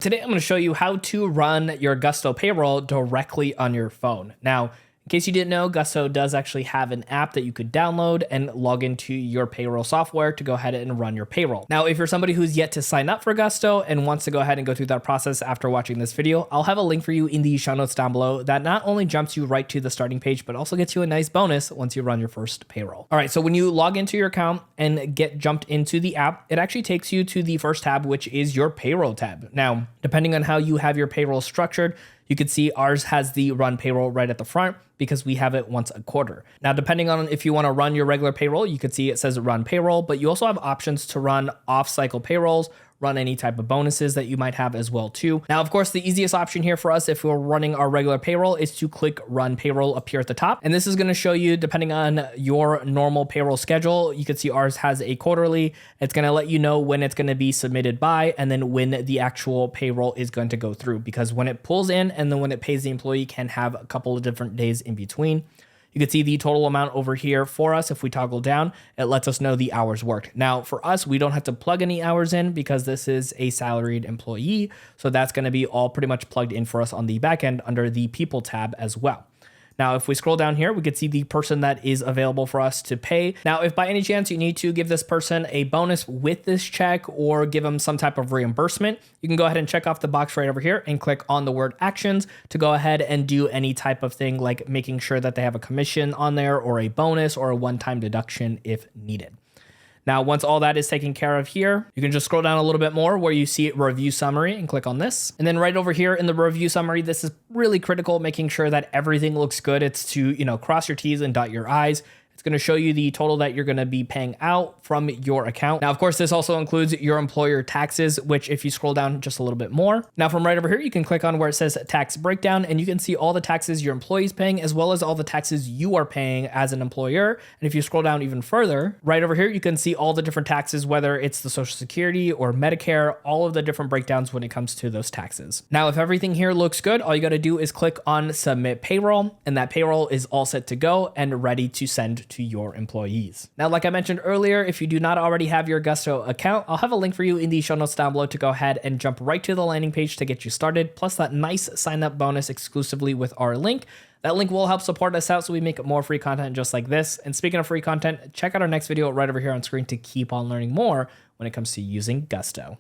Today, I'm going to show you how to run your Gusto payroll directly on your phone. Now, in case you didn't know, Gusto does actually have an app that you could download and log into your payroll software to go ahead and run your payroll. Now, if you're somebody who's yet to sign up for Gusto and wants to go ahead and go through that process after watching this video, I'll have a link for you in the show notes down below that not only jumps you right to the starting page, but also gets you a nice bonus once you run your first payroll. All right, so when you log into your account and get jumped into the app, it actually takes you to the first tab, which is your payroll tab. Now, depending on how you have your payroll structured, you can see ours has the run payroll right at the front because we have it once a quarter. Now, depending on if you want to run your regular payroll, you can see it says run payroll, but you also have options to run off-cycle payrolls, run any type of bonuses that you might have as well too. Now, of course, the easiest option here for us if we're running our regular payroll is to click run payroll up here at the top. And this is going to show you, depending on your normal payroll schedule, you can see ours has a quarterly. It's going to let you know when it's going to be submitted by, and then when the actual payroll is going to go through, because when it pulls in and then when it pays the employee can have a couple of different days in between. You can see the total amount over here for us. If we toggle down, it lets us know the hours worked. Now, for us, we don't have to plug any hours in because this is a salaried employee. So that's going to be all pretty much plugged in for us on the back end under the people tab as well. Now, if we scroll down here, we could see the person that is available for us to pay. Now, if by any chance you need to give this person a bonus with this check or give them some type of reimbursement, you can go ahead and check off the box right over here and click on the word actions to go ahead and do any type of thing like making sure that they have a commission on there or a bonus or a one-time deduction if needed. Now, once all that is taken care of here, you can just scroll down a little bit more where you see review summary and click on this. And then right over here in the review summary, this is really critical, making sure that everything looks good. It's to, cross your T's and dot your I's. It's going to show you the total that you're going to be paying out from your account. Now, of course, this also includes your employer taxes, which if you scroll down just a little bit more. Now, from right over here, you can click on where it says tax breakdown, and you can see all the taxes your employee is paying, as well as all the taxes you are paying as an employer. And if you scroll down even further, right over here, you can see all the different taxes, whether it's the Social Security or Medicare, all of the different breakdowns when it comes to those taxes. Now, if everything here looks good, all you got to do is click on submit payroll, and that payroll is all set to go and ready to send to your employees. Now, like I mentioned earlier, if you do not already have your Gusto account, I'll have a link for you in the show notes down below to go ahead and jump right to the landing page to get you started, plus that nice sign up bonus exclusively with our link. That link will help support us out so we make more free content just like this. And speaking of free content, check out our next video right over here on screen to keep on learning more when it comes to using Gusto.